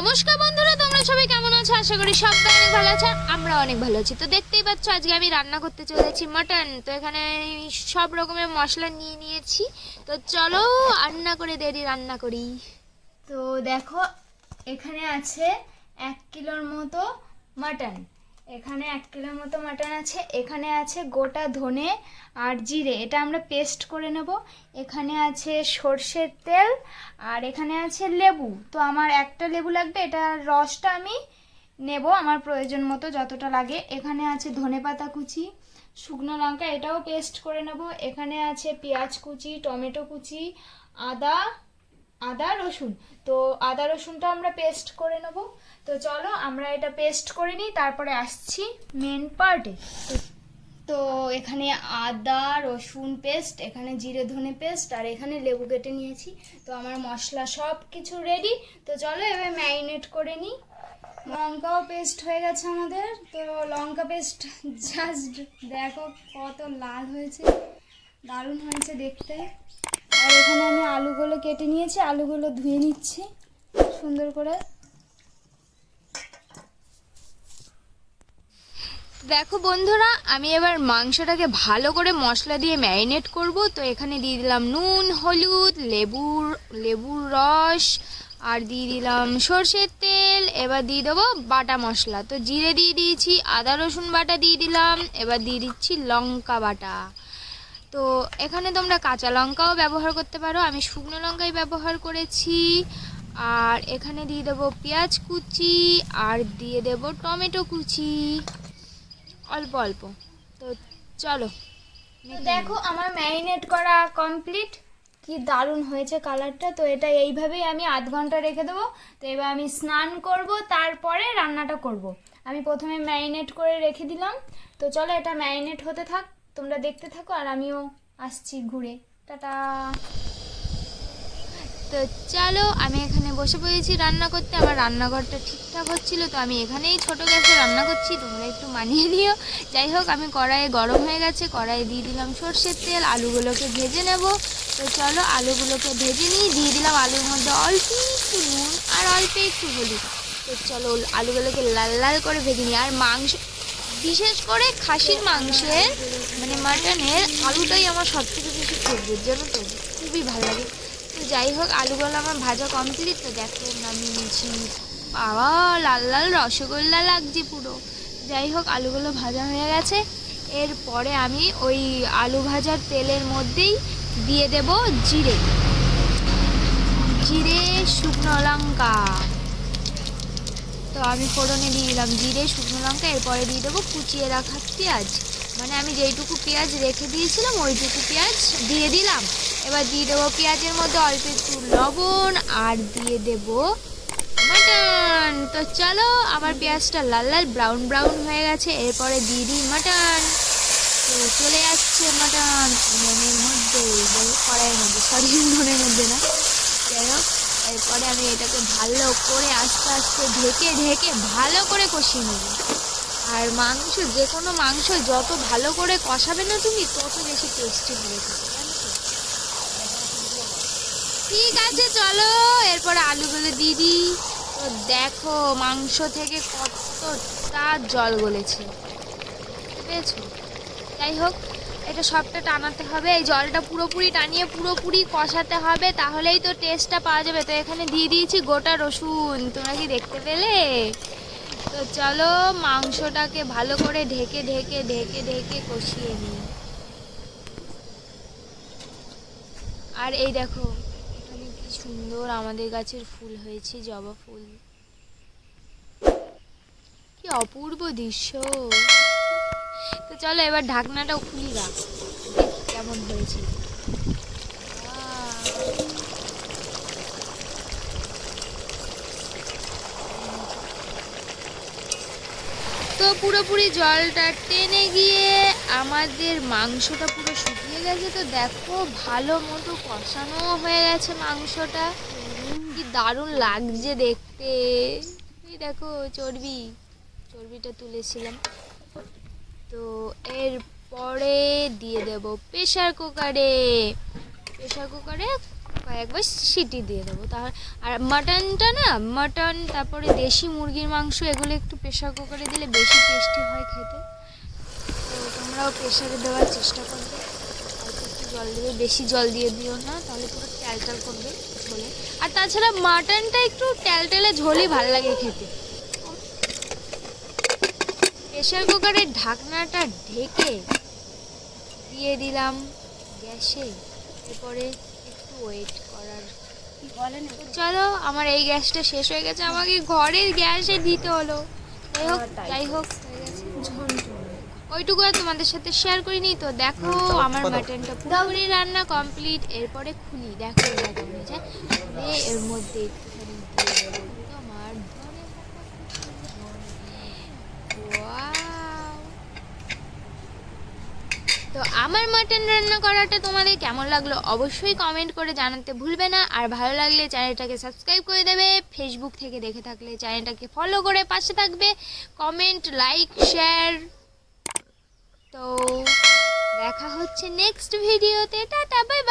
নমস্কার বন্ধুরা, তোমরা সবাই কেমন আছো? আশা করি সবাই অনেক ভালো আছো। আমরা অনেক ভালো আছি। তো দেখতেই পাচ্ছ আজকে আমি রান্না করতে চলেছি মাটন। তো এখানে সব রকমের মশলা নিয়ে নিয়েছি। তো চলো রান্না করে দেরি রান্না করি। তো দেখো এখানে আছে 1 কিলোর মতো মাটন। এখানে 1 কিলোর মতো মাটন আছে। এখানে আছে গোটা ধনে আর জিরে, এটা আমরা পেস্ট করে নেব। এখানে আছে সর্ষের তেল আর এখানে আছে লেবু। তো আমার একটা লেবু লাগবে, এটা রসটা আমি নেব আমার প্রয়োজন মতো যতটা লাগে। এখানে আছে ধনেপাতা কুচি, শুকনো লঙ্কা, এটাও পেস্ট করে নেব। এখানে আছে পেঁয়াজ কুচি, টমেটো কুচি, আদা আদা রসুন। তো আদা রসুনটা আমরা পেস্ট করে নেব। তো চলো আমরা এটা পেস্ট করে নিই, তারপরে আসছি মেন পার্টে। তো এখানে আদা রসুন পেস্ট, এখানে জিরে ধনে পেস্ট, আর এখানে লেবু কেটে নিয়েছি। তো আমার মশলা সব কিছু রেডি। তো চলো এবার ম্যারিনেট করে নিই। লঙ্কাও পেস্ট হয়ে গেছে আমাদের। তো লঙ্কা পেস্ট জাস্ট দেখো কত লাল হয়েছে, দারুণ হয়েছে দেখতে। আর এখানে আমি আলুগুলো কেটে নিয়েছি, আলুগুলো ধুয়ে নিচ্ছি সুন্দর করে। দেখো বন্ধুরা, আমি এবার মাংসটাকে ভালো করে মশলা দিয়ে ম্যারিনেট করব। তো এখানে দিয়ে দিলাম নুন, হলুদ, লেবুর রস, আর দিয়ে দিলাম সর্ষের তেল। এবার দিয়ে দেবো বাটা মশলা। তো জিরে দিয়ে দিয়েছি, আদা রসুন বাটা দিয়ে দিলাম। এবার দিয়ে দিচ্ছি লঙ্কা বাটা। তো এখানে তোমরা কাঁচা লঙ্কাও ব্যবহার করতে পারো, আমি শুকনো লঙ্কাই ব্যবহার করেছি। আর এখানে দিয়ে দেবো পেঁয়াজ কুচি, আর দিয়ে দেবো টমেটো কুচি অল্প অল্প। তো চলো দেখো আমার ম্যারিনেট করা কমপ্লিট। কি দারুণ হয়েছে কালারটা। তো এটা এইভাবেই আমি আধ ঘন্টা রেখে দেবো। তো এবার আমি স্নান করব, তারপরে রান্নাটা করব। আমি প্রথমে ম্যারিনেট করে রেখে দিলাম। তো চলো এটা ম্যারিনেট হতে থাক, তোমরা দেখতে থাকো আর আমিও আসছি ঘুরে। টাটা। তো চলো আমি এখানে বসে পড়েছি রান্না করতে। আমার রান্নাঘরটা ঠিকঠাক হচ্ছিল, তো আমি এখানেই ছোট গ্যাসে রান্না করছি, তোমরা একটু মানিয়ে নিও। যাই হোক, আমি কড়াইয়ে গরম হয়ে গেছে, কড়াইয়ে দিয়ে দিলাম সর্ষের তেল, আলুগুলোকে ভেজে নেব। তো চলো আলুগুলোকে ভেজে নিই। দিয়ে দিলাম আলুর মধ্যে অল্প একটু নুন আর অল্প একটু হলুদ। তো চলো আলুগুলোকে লাল লাল করে ভেজে নিই। আর মাংস, বিশেষ করে খাসির মাংসের মানে মাটনের আলুটাই আমার সব থেকে বেশি ফেভারিট, জানো তো, খুবই ভালো লাগে। তো যাই হোক, আলুগুলো আমার ভাজা কমপ্লিট। তো দেখো নামিয়ে নিয়েছি। বাবা, লাল লাল রসগোল্লা লাগছে পুরো। যাই হোক, আলুগুলো ভাজা হয়ে গেছে। এরপরে আমি ওই আলু ভাজার তেলের মধ্যেই দিয়ে দেব জিরে, শুকনো লঙ্কা। তো আমি ফোড়নে দিয়ে দিলাম জিরে শুকনো লঙ্কা। এরপরে দিয়ে দেবো কুচিয়ে রাখা পেঁয়াজ, মানে আমি যেইটুকু পেঁয়াজ রেখে দিয়েছিলাম ওইটুকু পেঁয়াজ দিয়ে দিলাম। এবার দিয়ে দেবো পেঁয়াজের মধ্যে অল্প একটু লবণ, আর দিয়ে দেব মাটন। তো চলো আমার পেঁয়াজটা লাল লাল ব্রাউন ব্রাউন হয়ে গেছে। এরপরে দিয়ে দিই মাটন। তো চলে আসছে মাটন উনুনের মধ্যে, কড়াইয়ের মধ্যে, সরি উনুনের মধ্যে না। যাই হোক, এরপরে আমি এটাকে ভালো করে আস্তে আস্তে ঢেকে ঢেকে ভালো করে কষিয়ে নেব। আর মাংস, যে কোনো মাংস যত ভালো করে কষাবে না তুমি, তত বেশি টেস্টি হবে খেতে, জানো তো? ঠিক আছে চলো এরপরে আলুগুলো দিয়ে দিই। তো দেখো মাংস থেকে কতটা জল গলেছে, বুঝতে পেরেছো? যাই হোক, এটা সবটা টানাতে হবে, এই জলটা পুরোপুরি টানিয়ে পুরোপুরি কষাতে হবে, তাহলেই তো টেস্টটা পাওয়া যাবে। তো এখানে দিয়ে দিয়েছি গোটা রসুন, তোমরা কি দেখতে পেলে? তো চলো মাংসটাকে ভালো করে ঢেকে ঢেকে ঢেকে ঢেকে কষিয়ে নিই। আর এই দেখো এখানে কি সুন্দর আমাদের গাছের ফুল হয়েছে, জবা ফুল, কি অপূর্ব দৃশ্য। তো চলো এবার ঢাকনাটাও খুলি গা, দেখ কেমন হয়েছে। তো পুরোপুরি জলটা টেনে গিয়ে আমাদের মাংসটা পুরো শুকিয়ে গেছে। তো দেখো ভালো মতো কষানো হয়ে গেছে মাংসটা, কি দারুণ লাগছে দেখতে। এই দেখো চর্বিটা তুলেছিলাম। তো এরপরে দিয়ে দেব প্রেসার কুকারে কয়েকবার সিটি দিয়ে দেবো। আর মাটনটা না, মাটন তারপরে দেশি মুরগির মাংস এগুলো একটু প্রেশার কুকারে দিলে বেশি টেস্টি হয় খেতে। তো তোমরাও প্রেশারে দেওয়ার চেষ্টা করবে। অল্প একটু জল দেবে, বেশি জল দিয়ে দিও না, তাহলে পুরো ট্যালট্যাল করবে ঝোলে। আর তাছাড়া মাটনটা একটু ট্যালট্যালে ঝোলই ভালো লাগে খেতে। প্রেশার কুকারের ঢাকনাটা ঢেকে দিয়ে দিলাম গ্যাসে, এরপরে একটু ওয়েট করার। তো চলো, আমার এই গ্যাসটা শেষ হয়ে গেছে, আমাকে ঘরের গ্যাসে দিতে হলো। যাই হোক হয়ে গেছে ওইটুকু আর তোমাদের সাথে শেয়ার করিনি। তো দেখো আমার মাটনটা পুরোপুরি রান্না কমপ্লিট। এরপরে খুলি, দেখো কেমন হয়েছে। এর মধ্যে একটুখানি দিয়ে দেবো তোমার ওয়াও। তো আমার মাটন রান্না করাটা তোমাদের কেমন লাগলো অবশ্যই কমেন্ট করে জানাতে ভুলবে না। আর ভালো লাগলে চ্যানেলটাকে সাবস্ক্রাইব করে দেবে। ফেসবুক থেকে দেখে থাকলে চ্যানেলটাকে ফলো করে পাশে থাকবে। Comment, like, share. তো দেখা হচ্ছে নেক্সট ভিডিওতে। Tata, bye bye.